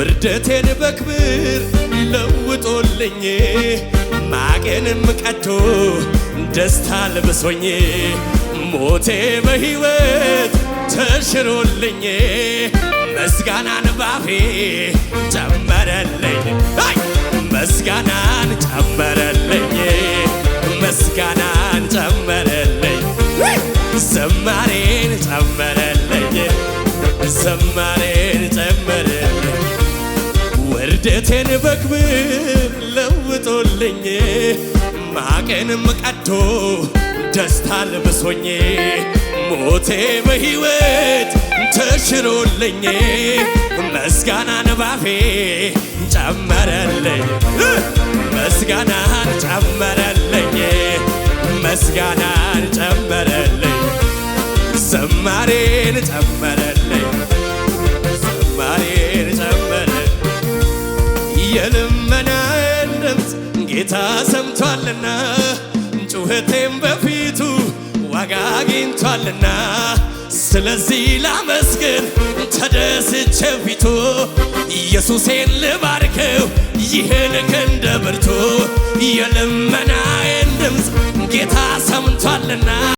ውርደቴን በክብር ለውጦልኝ ማቄንም ቀዶ ደስታ ልብሶኝ ሞቴ በሕይወት ተሽሮልኝ ምስጋናን ባፌ ጨመረልኝ ምስጋናን ጨመረልኝ ምስጋናን ጨመረልኝ ዝማሬን ጨመረልኝ ዝማሬን ጨመረልኝ ውርደቴን በክብር ለውጦልኝ ማቄንም ቀዶ ደስታ ልብሶኝ ሞቴ በሕይወት ተሽሮልኝ ምስጋናን ባፌ ጨመረልኝ ምስጋናን ጨመረልኝ ምስጋናን ጨመረልኝ ዝማሬን ጨመረልኝ ዝማሬን ጨመረልኝ የልመናዬን ድምፅ ጌታ ሰምቷልና ጩኸቴም በፊቱ ዋጋ አግኝቷልና ስለዚህ ላመስግን ተደስቼ ፊቱ ኢየሱሴን ልባርከው ይህን ክንደ ብርቱ የልመናዬን ድምፅ ጌታ ሰምቷልና